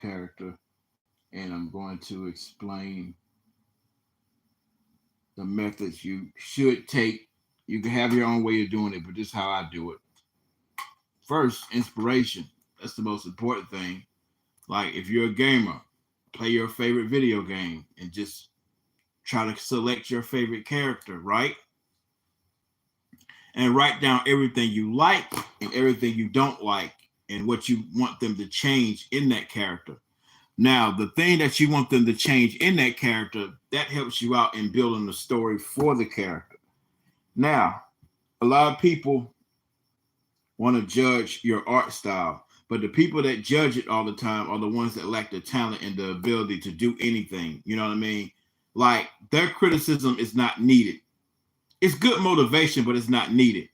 character, and I'm going to explain the methods you should take. You can have your own way of doing it, but this is how I do it. First, inspiration. That's the most important thing. Like if you're a gamer, play your favorite video game and just try to select your favorite character, right? And write down everything you like and everything you don't like and what you want them to change in that character. Now, the thing that you want them to change in that character, that helps you out in building the story for the character. Now, a lot of people want to judge your art style, but the people that judge it all the time are the ones that lack the talent and the ability to do anything. You know what I mean? Like their criticism is not needed. It's good motivation, but it's not needed.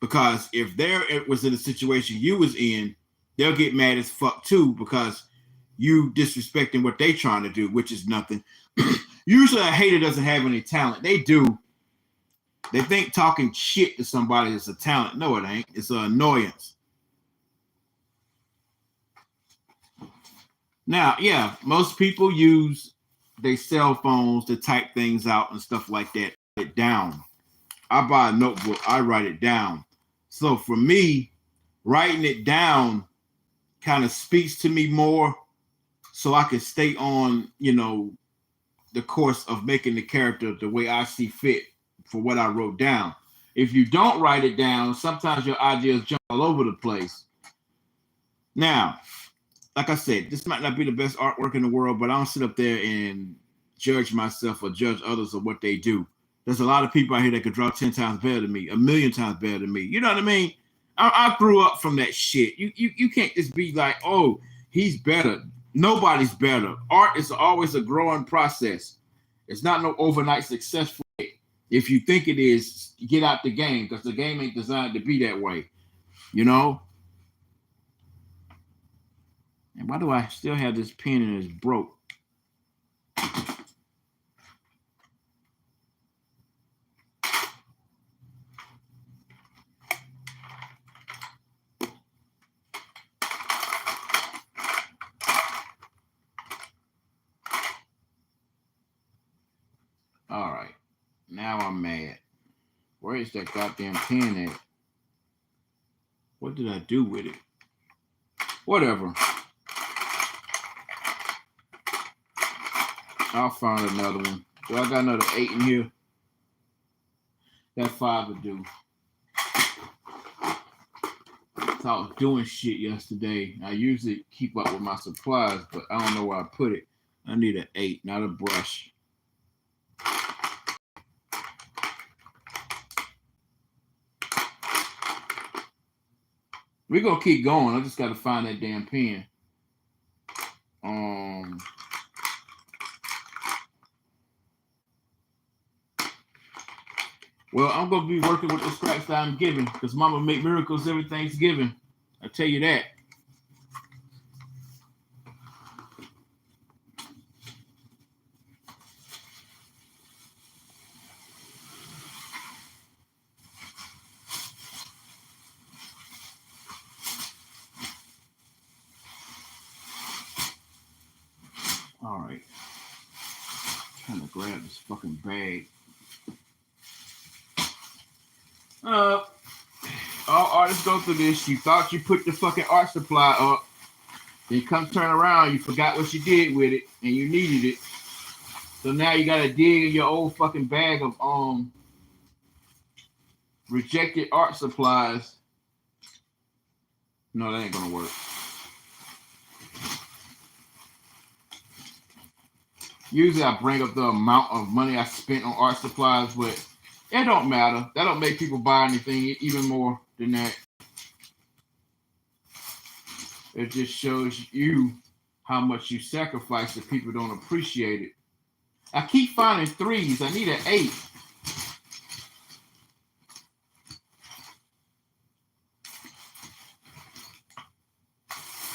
Because if there was in a situation you was in, they'll get mad as fuck too because you disrespecting what they trying to do, which is nothing. Usually a hater doesn't have any talent. They do. They think talking shit to somebody is a talent. No, it ain't. It's an annoyance. Now, yeah, most people use their cell phones to type things out and stuff like that. It down. I buy a notebook. I write it down. So for me, writing it down kind of speaks to me more so I can stay on, the course of making the character the way I see fit for what I wrote down. If you don't write it down, sometimes your ideas jump all over the place. Now, like I said, this might not be the best artwork in the world, but I don't sit up there and judge myself or judge others of what they do. There's a lot of people out here that could draw 10 times better than me, a million times better than me. You know what I mean? I grew up from that shit. You can't just be like, oh, he's better. Nobody's better. Art is always a growing process. It's not no overnight success. If you think it is, get out the game because the game ain't designed to be that way. And why do I still have this pen and it's broke? All right. Now I'm mad. Where is that goddamn pen at? What did I do with it? Whatever. I'll find another one. Well, I got another 8 in here. That 5 would do. So I was doing shit yesterday. I usually keep up with my supplies, but I don't know where I put it. I need an 8, not a brush. We're gonna keep going. I just gotta find that damn pen. Well, I'm gonna be working with the scraps that I'm given because Mama make miracles every Thanksgiving. I tell you that. All right. I'm trying to grab this fucking bag. All artists go through this. You thought you put the fucking art supply up. Then come turn around, you forgot what you did with it, and you needed it. So now you gotta dig in your old fucking bag of rejected art supplies. No, that ain't gonna work. Usually I bring up the amount of money I spent on art supplies, but it don't matter. That don't make people buy anything even more than that. It just shows you how much you sacrifice if people don't appreciate it. I keep finding 3s. I need an 8.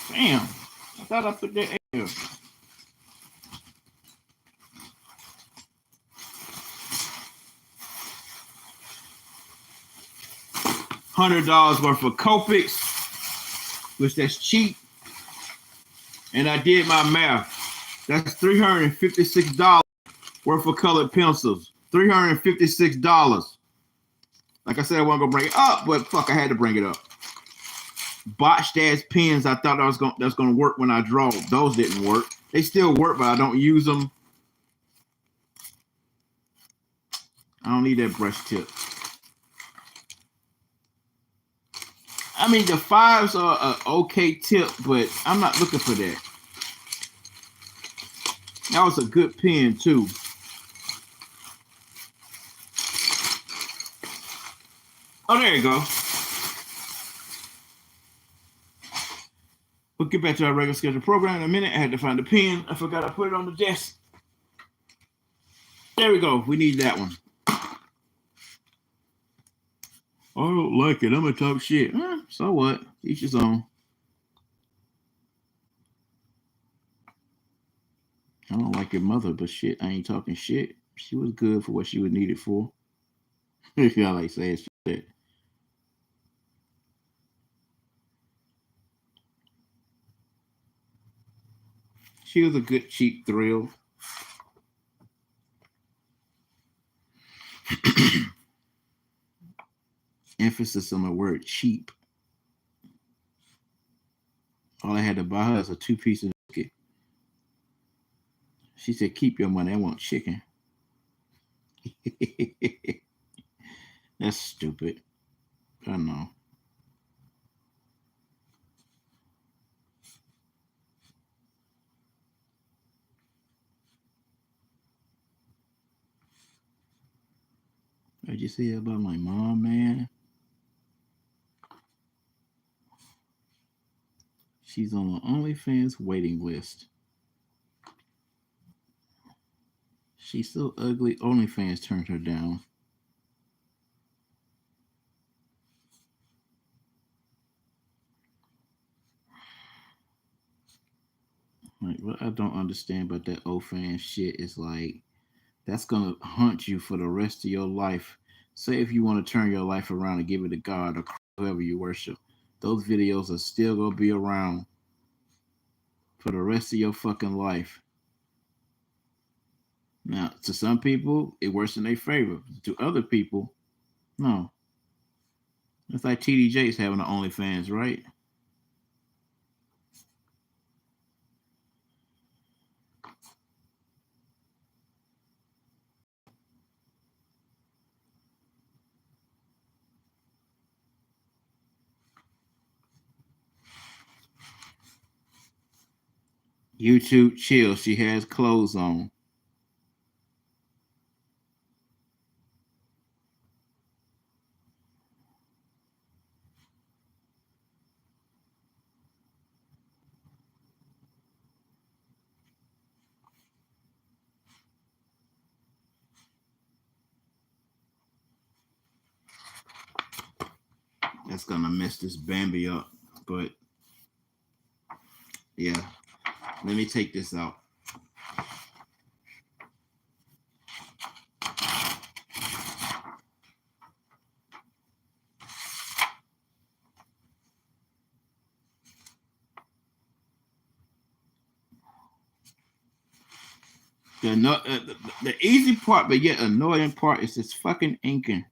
Damn. I thought I put that 8 here. $100 worth of Copics, which that's cheap. And I did my math. That's $356 worth of colored pencils. $356. Like I said, I wasn't gonna bring it up, but fuck, I had to bring it up. Botched ass pens. I thought that's gonna work when I draw. Those didn't work. They still work, but I don't use them. I don't need that brush tip. I mean, the 5s are an okay tip, but I'm not looking for that. That was a good pen too. Oh, there you go. We'll get back to our regular scheduled program in a minute. I had to find the pen. I forgot I put it on the desk. There we go. We need that one. I don't like it. I'm gonna talk shit. So what? Each his own. I don't like your mother, but shit, I ain't talking shit. She was good for what she was needed for. I like saying shit. She was a good cheap thrill. Emphasis on the word cheap. All I had to buy her is a 2-piece of biscuit. She said, keep your money. I want chicken. That's stupid. I know. Did you see about my mom, man? She's on the OnlyFans waiting list. She's so ugly, OnlyFans turned her down. Like, what I don't understand about that OnlyFans shit is like, that's gonna haunt you for the rest of your life. Say if you want to turn your life around and give it to God or whoever you worship, those videos are still gonna be around for the rest of your fucking life. Now, to some people, it works in their favor. To other people, no. It's like TD Jakes having the OnlyFans, right? YouTube chill. She has clothes on. That's gonna mess this Bambi up, but yeah. Let me take this out. The easy part, but yet annoying part, is this fucking inking.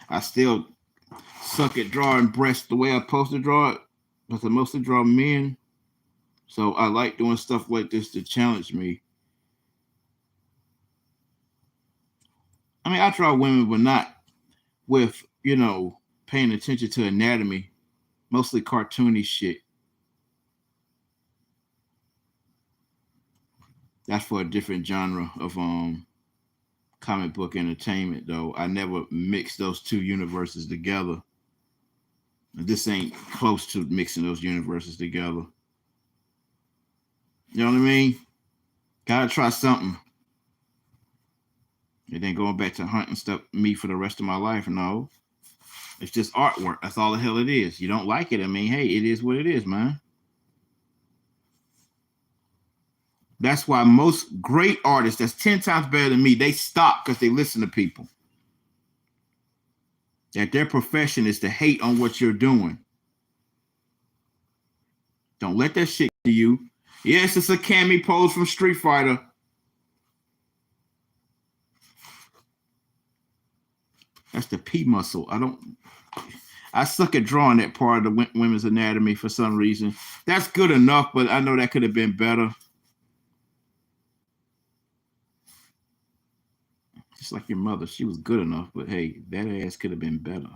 I still suck at drawing breasts the way I'm supposed to draw it, because I mostly draw men. So I like doing stuff like this to challenge me. I mean, I draw women, but not with, paying attention to anatomy. Mostly cartoony shit. That's for a different genre of comic book entertainment, though. I never mix those two universes together. This ain't close to mixing those universes together. You know what I mean? Gotta try something. And then going back to hunting stuff me for the rest of my life. No. It's just artwork. That's all the hell it is. You don't like it, I mean, hey, it is what it is, man. That's why most great artists that's 10 times better than me, they stop because they listen to people. That their profession is to hate on what you're doing. Don't let that shit to you. Yes, it's a Cammy pose from Street Fighter. That's the P muscle. I suck at drawing that part of the women's anatomy for some reason. That's good enough, but I know that could have been better. Just like your mother, she was good enough, but hey, that ass could have been better.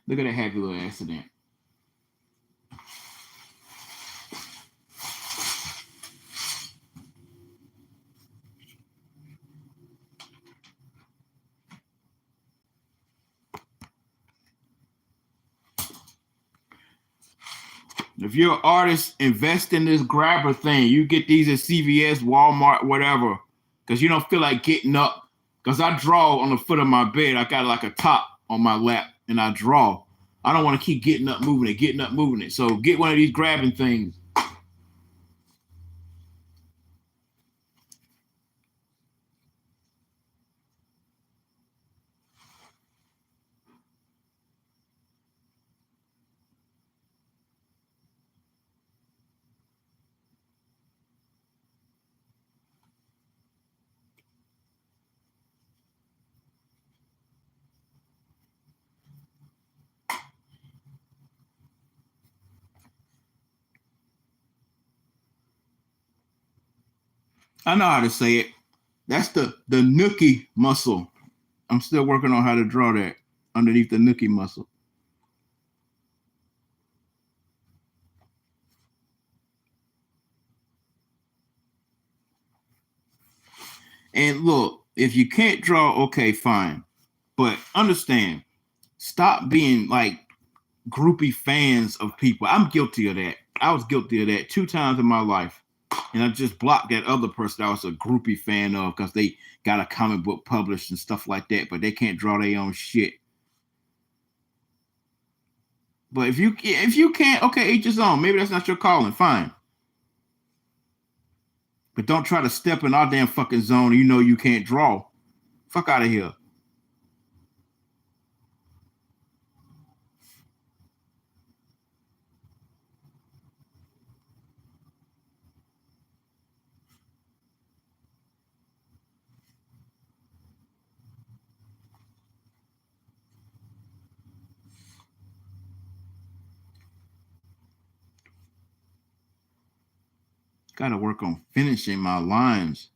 Look at that happy little accident. If you're an artist, invest in this grabber thing. You get these at CVS, Walmart, whatever, because you don't feel like getting up. Because I draw on the foot of my bed. I got like a top on my lap, and I draw. I don't want to keep getting up, moving it. So get one of these grabbing things. I know how to say it. That's the nookie muscle. I'm still working on how to draw that underneath the nookie muscle. And look, if you can't draw, okay, fine. But understand, stop being like groupie fans of people. I'm guilty of that. I was guilty of that 2 times in my life. And I just blocked that other person I was a groupie fan of because they got a comic book published and stuff like that, but they can't draw their own shit. But if you can't, okay, each his own. Maybe that's not your calling. Fine. But don't try to step in our damn fucking zone and you know you can't draw. Fuck out of here. Gotta work on finishing my lines.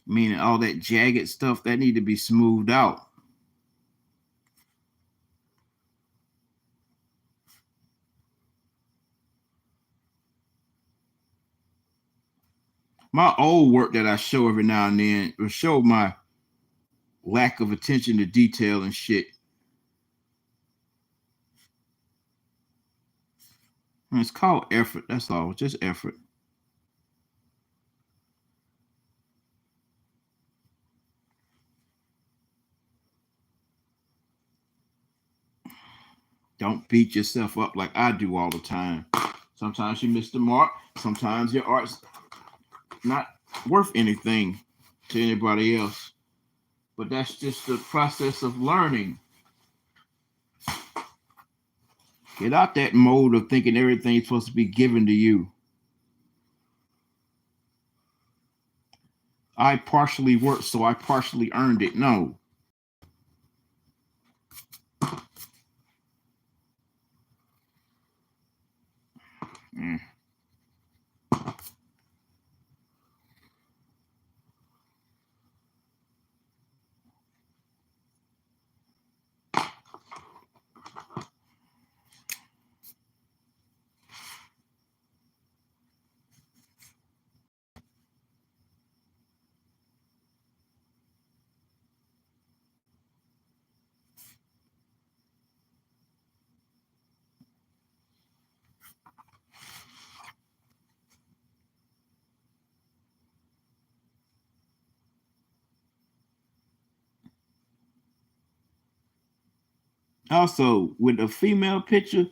Meaning all that jagged stuff that need to be smoothed out. My old work that I show every now and then will show my lack of attention to detail and shit. And it's called effort. That's all. Just effort. Don't beat yourself up like I do all the time. Sometimes you miss the mark. Sometimes your art's not worth anything to anybody else. But that's just the process of learning. Get out that mode of thinking everything's supposed to be given to you. I partially worked, so I partially earned it. No. Mm. Also, with a female picture,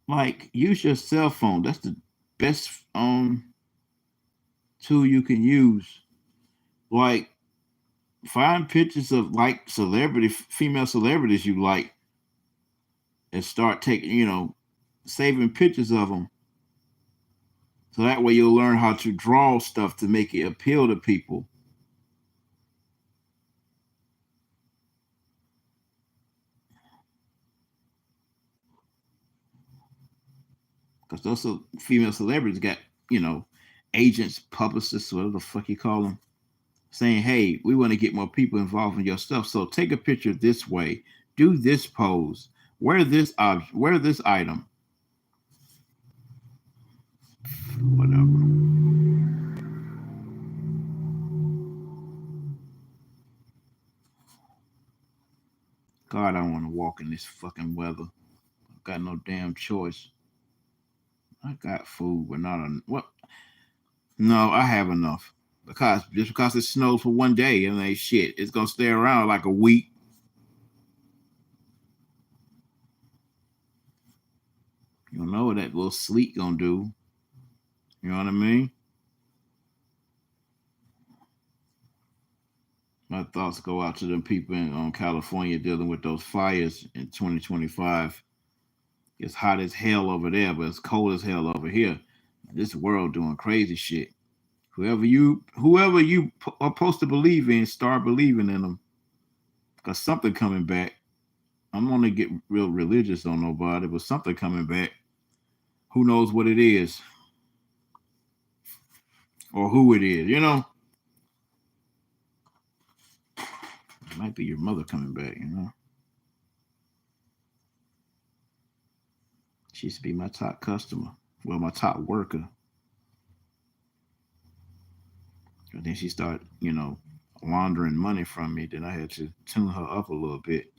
like use your cell phone. That's the best tool you can use. Like, find pictures of like female celebrities you like, and start taking, saving pictures of them. So that way you'll learn how to draw stuff to make it appeal to people. Because those female celebrities got, agents, publicists, whatever the fuck you call them, saying, hey, we want to get more people involved in your stuff. So take a picture this way, do this pose, wear this object, wear this item. Whatever. God, I want to walk in this fucking weather. I've got no damn choice. I got food, but not on what? No, I have enough. Because just because it snows for one day and ain't shit, it's gonna stay around like a week. You don't know what that little sleet gonna do. You know what I mean? My thoughts go out to them people in California dealing with those fires in 2025. It's hot as hell over there, but it's cold as hell over here. This world doing crazy shit. Whoever you are supposed to believe in, start believing in them. Cause something coming back. I'm gonna get real religious on nobody, but something coming back. Who knows what it is or who it is? It might be your mother coming back. She used to be my top customer. Well, my top worker. And then she started, laundering money from me. Then I had to tune her up a little bit.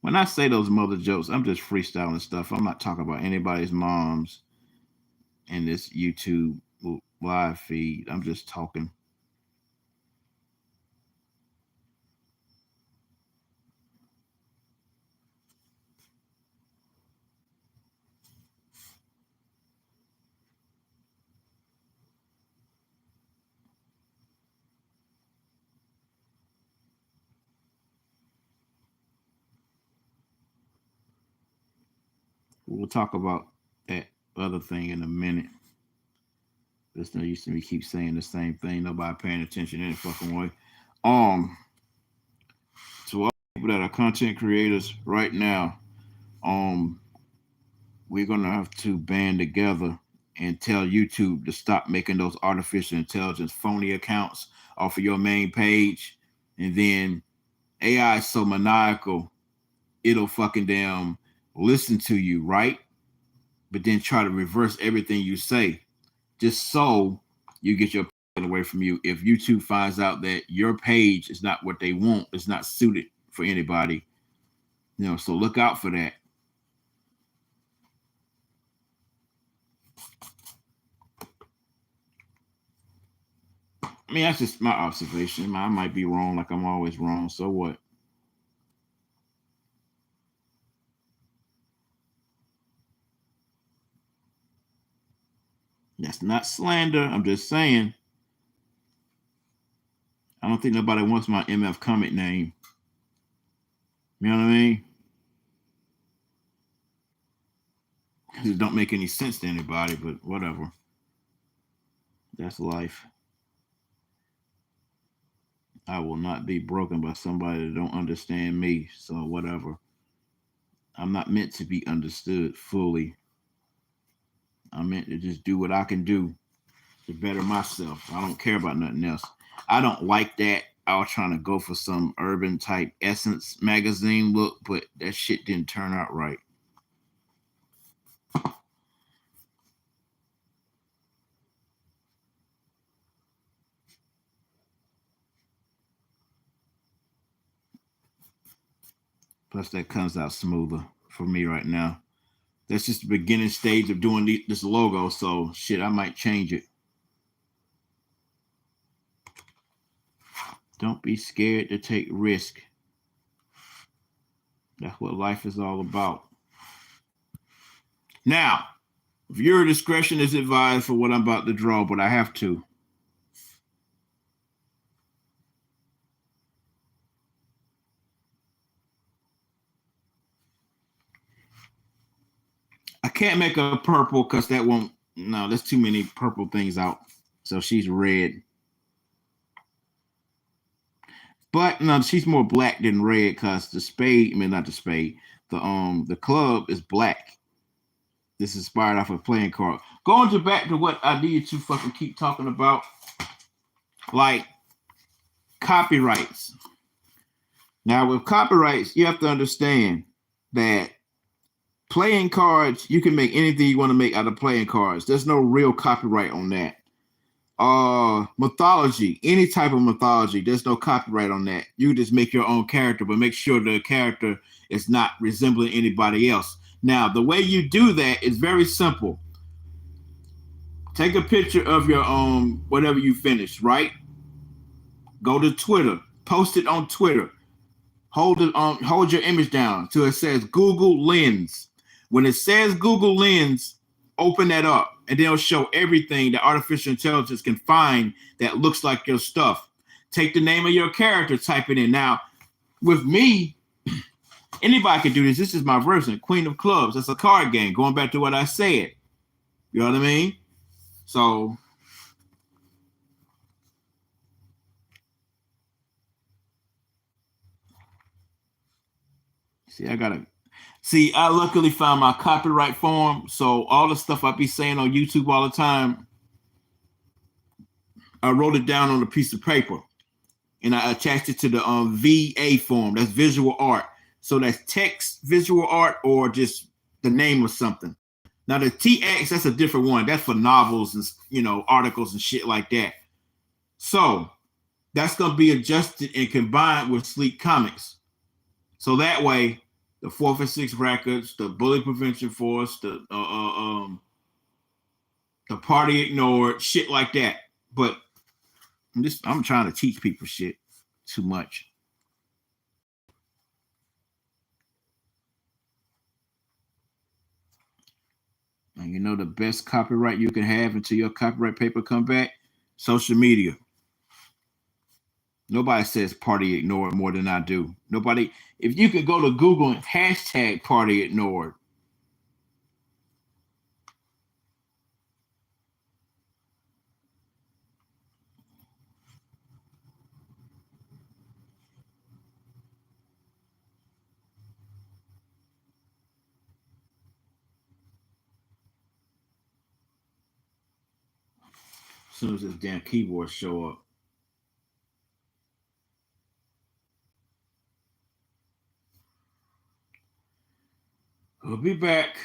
When I say those mother jokes, I'm just freestyling stuff. I'm not talking about anybody's moms in this YouTube live feed. I'm just talking. We'll talk about that other thing in a minute. This thing used to be keep saying the same thing. Nobody paying attention any fucking way. To all people that are content creators right now, um, we're gonna have to band together and tell YouTube to stop making those artificial intelligence phony accounts off of your main page. And then AI is so maniacal, it'll fucking damn listen to you, right? But then try to reverse everything you say, just so you get your away from you. If YouTube finds out that your page is not what they want, it's not suited for anybody, so look out for that. I mean, that's just my observation. I might be wrong, like I'm always wrong. So what? That's not slander. I'm just saying. I don't think nobody wants my MF Comic name. You know what I mean? It don't make any sense to anybody, but whatever. That's life. I will not be broken by somebody that don't understand me. So whatever. I'm not meant to be understood fully. I'm meant to just do what I can do to better myself. I don't care about nothing else. I don't like that. I was trying to go for some urban type Essence magazine look, but that shit didn't turn out right. Plus, that comes out smoother for me right now. That's just the beginning stage of doing this logo. So shit, I might change it. Don't be scared to take risk. That's what life is all about. Now, viewer discretion is advised for what I'm about to draw, but I have to. I can't make her purple because that won't. No, there's too many purple things out. So she's red. But no, she's more black than red because the spade, I mean not the spade, the club is black. This is inspired off a playing card. Going to back to what I need to fucking keep talking about, like copyrights. Now with copyrights, you have to understand that playing cards, you can make anything you want to make out of playing cards. There's no real copyright on that. Mythology, any type of mythology, there's no copyright on that. You just make your own character, but make sure the character is not resembling anybody else. Now, the way you do that is very simple. Take a picture of your whatever you finish, right? Go to Twitter, post it on Twitter. Hold your image down till it says Google Lens. When it says Google Lens, open that up, and they'll show everything that artificial intelligence can find that looks like your stuff. Take the name of your character, type it in. Now, with me, anybody can do this. This is my version, Queen of Clubs. That's a card game, going back to what I said. You know what I mean? So, I luckily found my copyright form. So all the stuff I be saying on YouTube all the time, I wrote it down on a piece of paper and I attached it to the VA form. That's visual art. So that's text, visual art, or just the name of something. Now the TX, that's a different one. That's for novels and articles and shit like that. So that's gonna be adjusted and combined with Sleek Comics. So that way, the 4th and 6th records, the Bully Prevention Force, the Party Ignored, shit like that. But I'm trying to teach people shit too much. And you know the best copyright you can have until your copyright paper come back? Social media. Nobody says party ignored more than I do. Nobody, if you could go to Google and hashtag party ignored. As soon as this damn keyboard show up. We'll be back.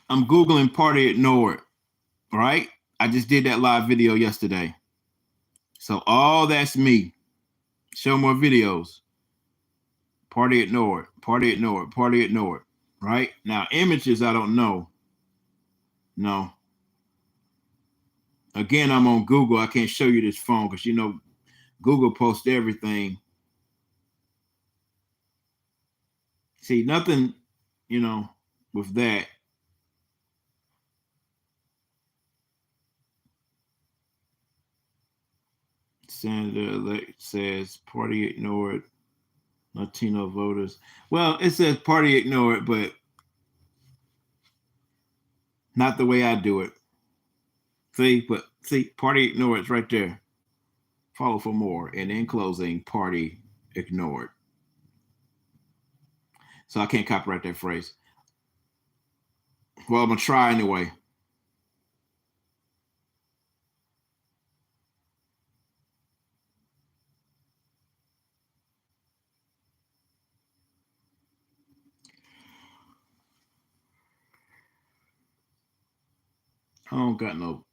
I'm Googling party ignored, right? I just did that live video yesterday. So all that's me. Show more videos. Party ignored, party ignored, party ignored. Right? Now, images, I don't know. No. Again, I'm on Google. I can't show you this phone because Google posts everything. See, nothing, with that. Senator says party ignored Latino voters. Well, it says party ignored, but not the way I do it. See, party ignored is right there. Follow for more. And in closing, party ignored. So I can't copyright that phrase. Well, I'm going to try anyway. I don't got no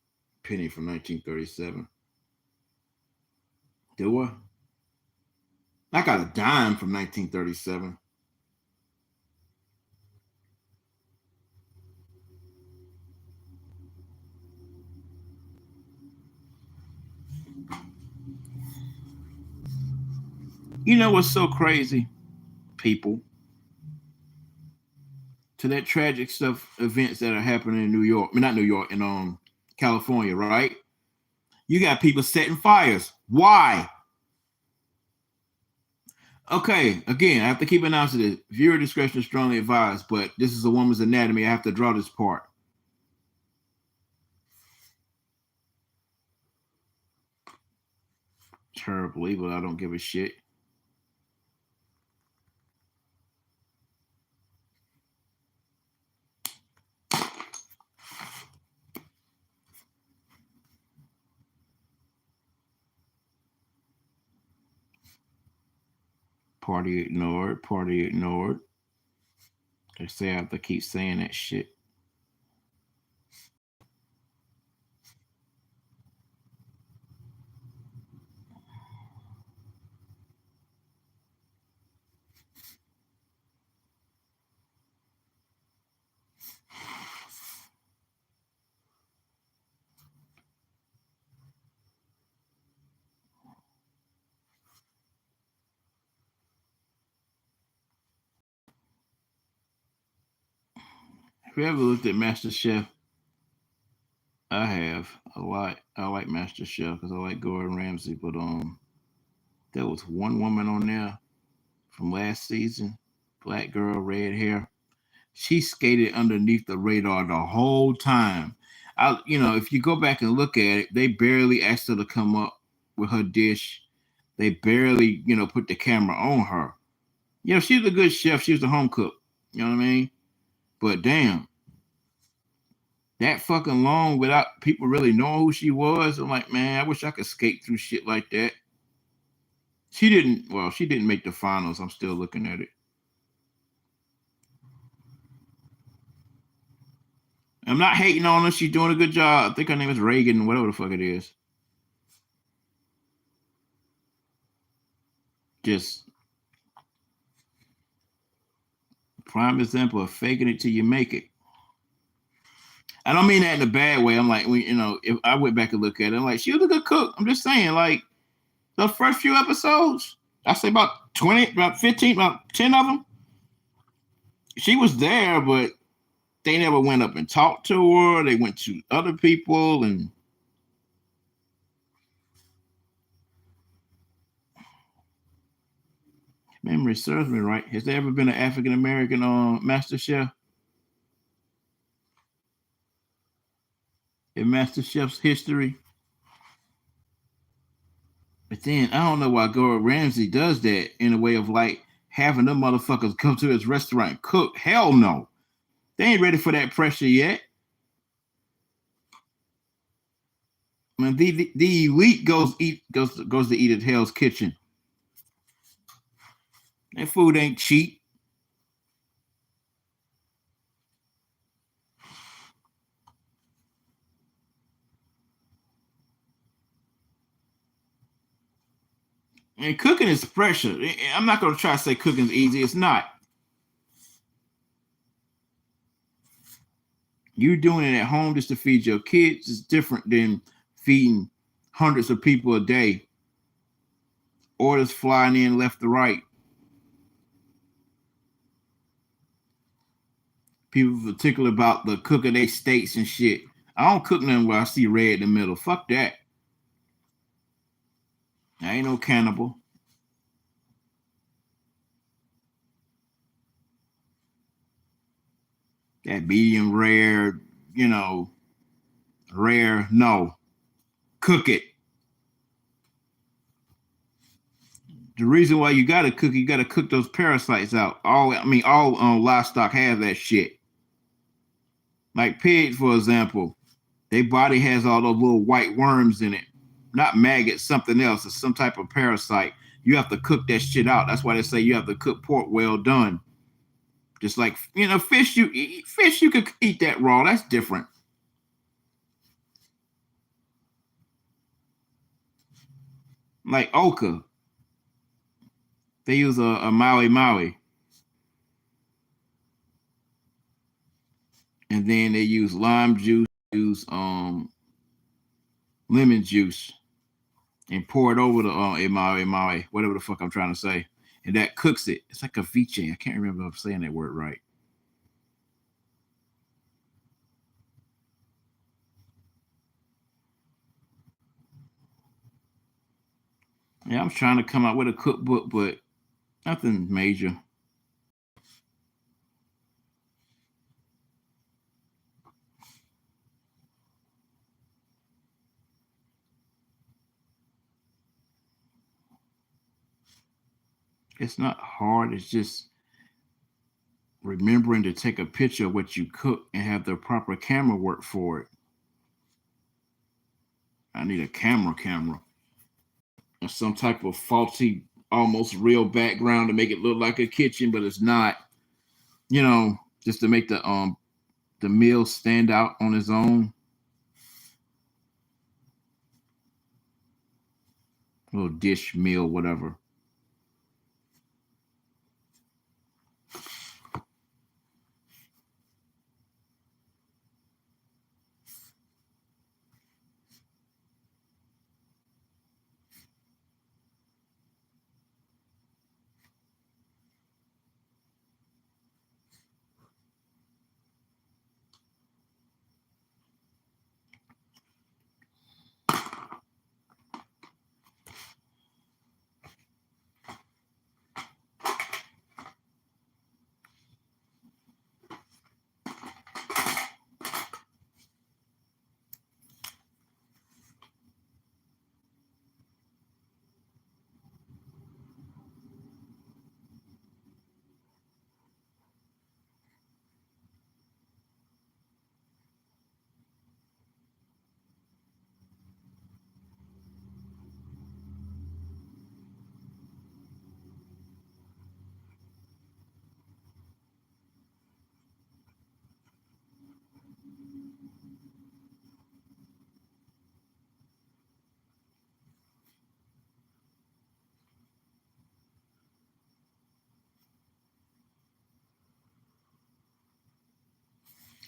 penny from 1937. Do I? I got a dime from 1937. You know what's so crazy, people? To that tragic stuff, events that are happening in New York, I mean, not New York, in California, right? You got people setting fires. Why? Okay, again, I have to keep announcing this. Viewer discretion is strongly advised, but this is a woman's anatomy. I have to draw this part. Terribly, but I don't give a shit. Party ignored, party ignored. They say I have to keep saying that shit. Have you ever looked at Master Chef? I have a lot. I like Master Chef because I like Gordon Ramsay, but there was one woman on there from last season, black girl, red hair. She skated underneath the radar the whole time. If you go back and look at it, they barely asked her to come up with her dish. They barely, put the camera on her. She was a good chef. She was a home cook. You know what I mean? But damn, that fucking long without people really knowing who she was. I'm like, man, I wish I could skate through shit like that. She didn't make the finals. I'm still looking at it. I'm not hating on her. She's doing a good job. I think her name is Reagan, whatever the fuck it is. Just prime example of faking it till you make it. I don't mean that in a bad way. I'm like, if I went back and look at it, I'm like, she was a good cook. I'm just saying, like, the first few episodes, I say about 20, about 15, about 10 of them, she was there, but they never went up and talked to her. They went to other people, and memory serves me right. Has there ever been an African American Master Chef in Master Chef's history? But then I don't know why Gordon Ramsay does that in a way of like having them motherfuckers come to his restaurant and cook. Hell no. They ain't ready for that pressure yet. I mean, the elite goes to eat at Hell's Kitchen. That food ain't cheap. And cooking is pressure. I'm not gonna try to say cooking's easy. It's not. You doing it at home just to feed your kids is different than feeding hundreds of people a day. Orders flying in left to right. People particular about the cooking their steaks and shit. I don't cook nothing where I see red in the middle. Fuck that. I ain't no cannibal. That medium rare, rare. No, cook it. The reason why you gotta cook, you gotta cook those parasites out. All livestock have that shit. Like pigs, for example, their body has all those little white worms in it. Not maggots, something else. It's some type of parasite. You have to cook that shit out. That's why they say you have to cook pork well done. Just like fish, fish you could eat that raw. That's different. Like okra. They use a Maui Maui. And then they use lime juice, use lemon juice, and pour it over the Maui, whatever the fuck I'm trying to say. And that cooks it. It's like a vice. I can't remember if I'm saying that word right. Yeah, I'm trying to come out with a cookbook, but nothing major. It's not hard. It's just remembering to take a picture of what you cook and have the proper camera work for it. I need a camera or some type of faulty, almost real background to make it look like a kitchen, but it's not. You know, just to make the meal stand out on its own. Little dish meal, whatever.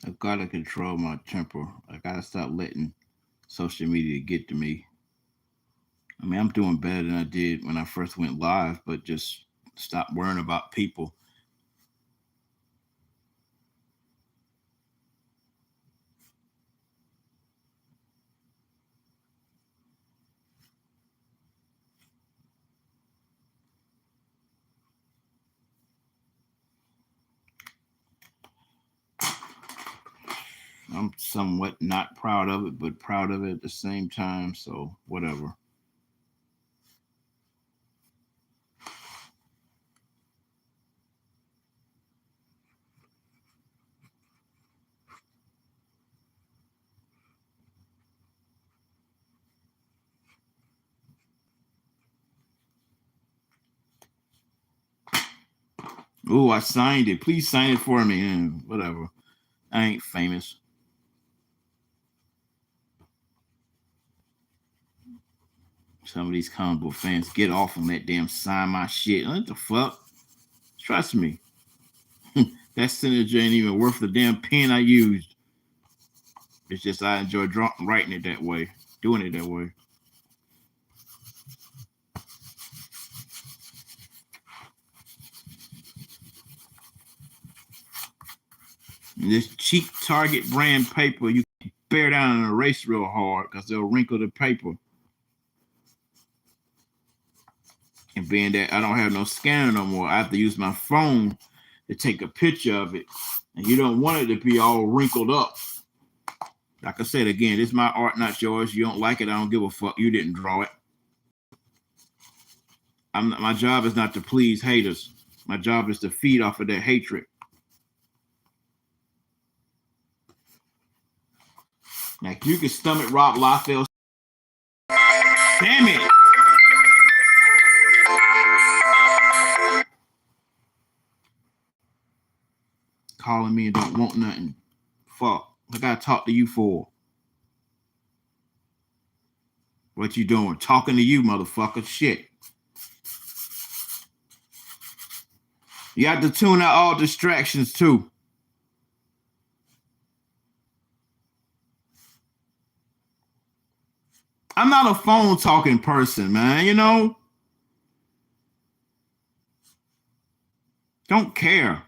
I've got to control my temper. I got to stop letting social media get to me. I mean, I'm doing better than I did when I first went live, but just stop worrying about people. I'm somewhat not proud of it, but proud of it at the same time. So, whatever. Ooh, I signed it. Please sign it for me. And whatever. I ain't famous. Some of these comic book fans get off on that damn sign my shit. What the fuck? Trust me. That signature ain't even worth the damn pen I used. It's just I enjoy writing it that way, doing it that way. And this cheap Target brand paper, you can bear down and erase real hard because they'll wrinkle the paper. And being that I don't have no scanner no more, I have to use my phone to take a picture of it. And you don't want it to be all wrinkled up. Like I said, again, this is my art, not yours. You don't like it, I don't give a fuck. You didn't draw it. My job is not to please haters. My job is to feed off of that hatred. Now, you can stomach Rob Liefeld. Damn it! Calling me and don't want nothing. Fuck. I gotta talk to you for. What you doing? Talking to you, motherfucker. Shit. You have to tune out all distractions too. I'm not a phone talking person, man. You know, don't care.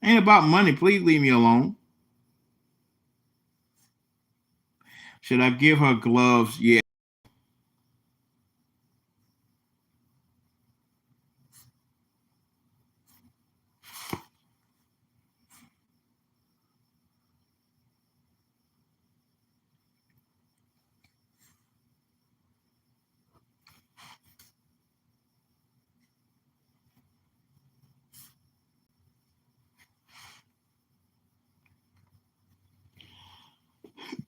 Ain't about money. Please leave me alone. Should I give her gloves? Yeah.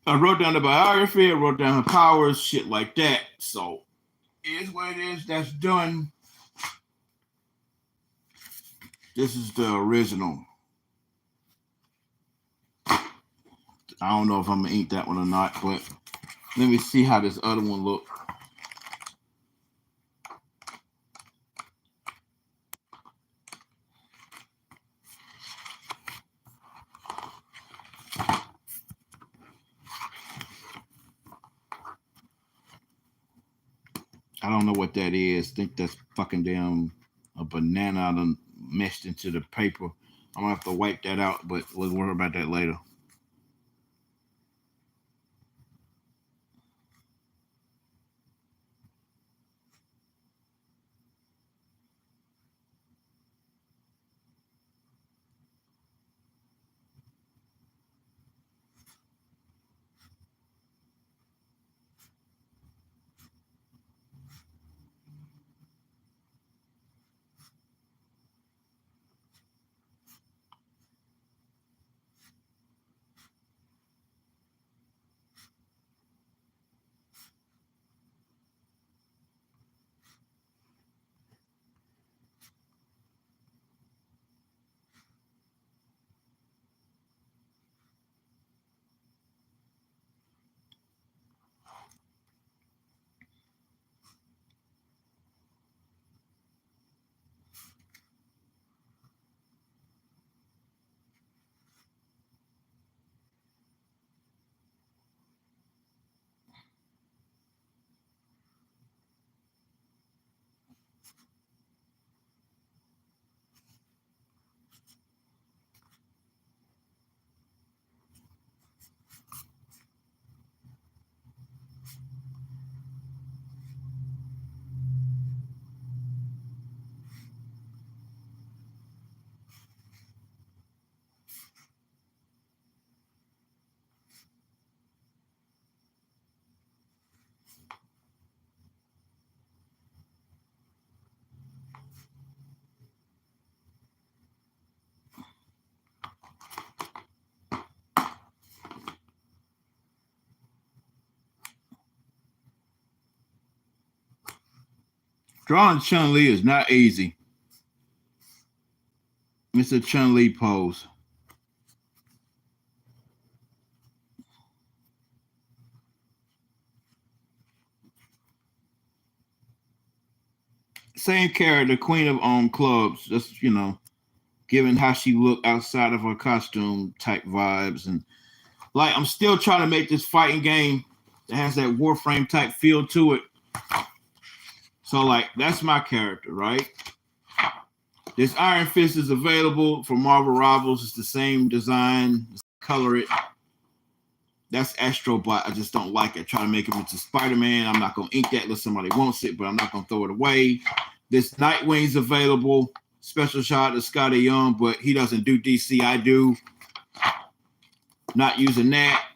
I wrote down the biography. I wrote down her powers, shit like that. So it is what it is. That's done. This is the original. I don't know if I'm gonna ink that one or not, but let me see how this other one look. I don't know what that is. I think that's fucking damn a banana done meshed into the paper. I'm gonna have to wipe that out, but we'll worry about that later. Drawing Chun-Li is not easy. It's a Chun-Li pose. Same character, Queen of Clubs. Just given how she looked outside of her costume type vibes, and like I'm still trying to make this fighting game that has that Warframe type feel to it. So like that's my character, right? This Iron Fist is available for Marvel Rivals. It's the same design, color it. That's Astrobot. I just don't like it. Try to make him into Spider-Man. I'm not gonna ink that unless somebody wants it, but I'm not gonna throw it away. This Nightwing's available. Special shot to Scotty Young, but he doesn't do DC. I do. Not using that.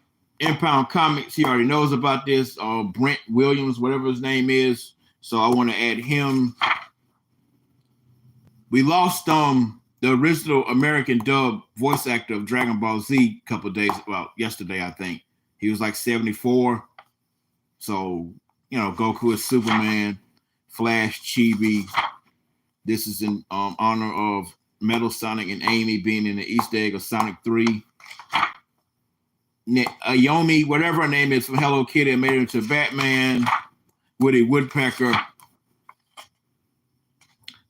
Impound Comics, he already knows about this. Brent Williams, whatever his name is. So I want to add him. We lost the original American dub voice actor of Dragon Ball Z a couple of days, well, yesterday, I think. He was like 74. So, Goku is Superman, Flash, Chibi. This is in honor of Metal Sonic and Amy being in the Easter egg of Sonic 3. Yomi, whatever her name is, from Hello Kitty, made her into Batman. Woody Woodpecker.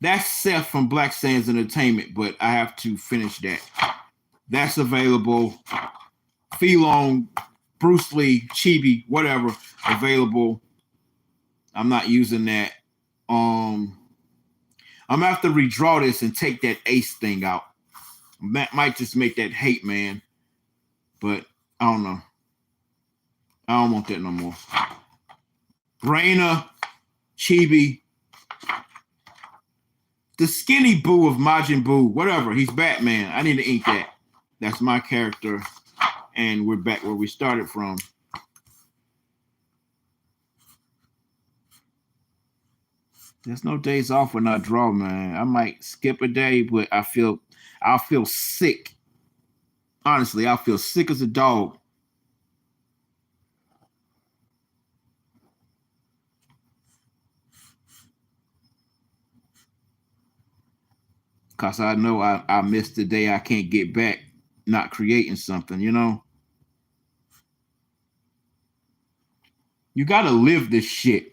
That's Seth from Black Sands Entertainment, but I have to finish that. That's available. Phelong, Bruce Lee, Chibi, whatever, available. I'm not using that. I'm gonna have to redraw this and take that ace thing out. That might just make that hate man, but I don't know. I don't want that no more. Raina, Chibi, the skinny boo of Majin Buu, whatever. He's Batman. I need to ink that. That's my character, and we're back where we started from. There's no days off when I draw, man. I might skip a day, but I'll feel sick. Honestly, I'll feel sick as a dog. Because I know I missed the day I can't get back not creating something, you know? You got to live this shit.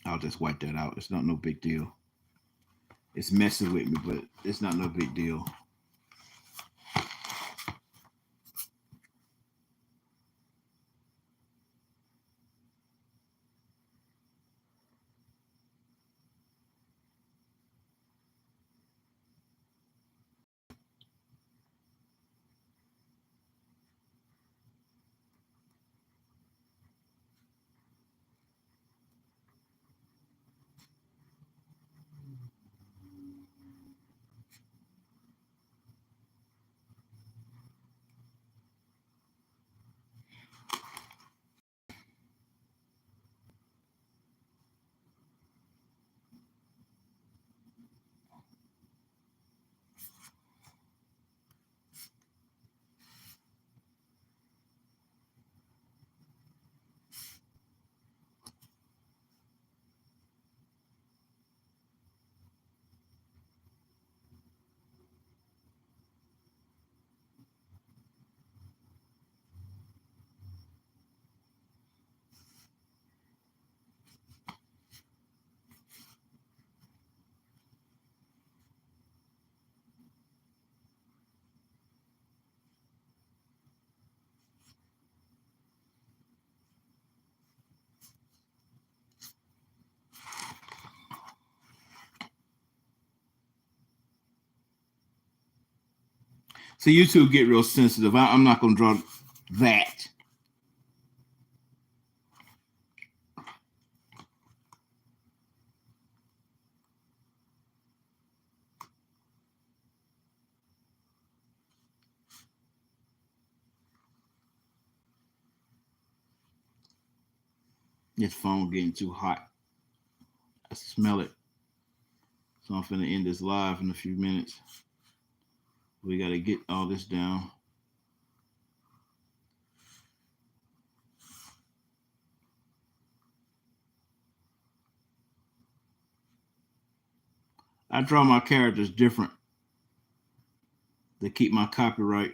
I'll just wipe that out. It's not no big deal. It's messing with me, but it's not no big deal. So YouTube get real sensitive. I'm not going to draw that. This phone getting too hot. I smell it. So I'm finna end this live in a few minutes. We got to get all this down. I draw my characters different to keep my copyright.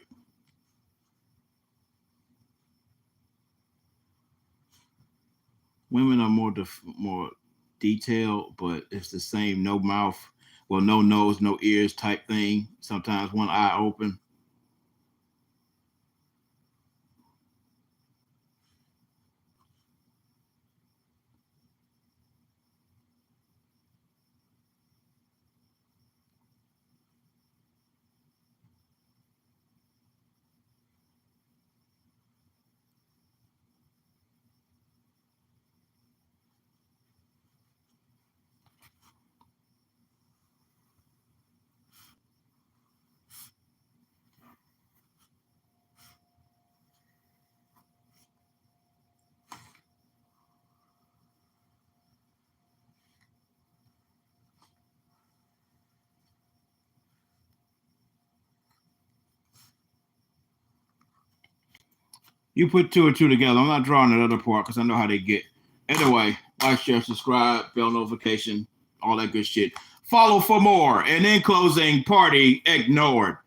Women are more detailed, but it's the same no mouth, well, no nose, no ears type thing. Sometimes one eye open. You put two and two together. I'm not drawing that other part because I know how they get. Anyway, like, share, subscribe, bell notification, all that good shit. Follow for more. And in closing, party ignored.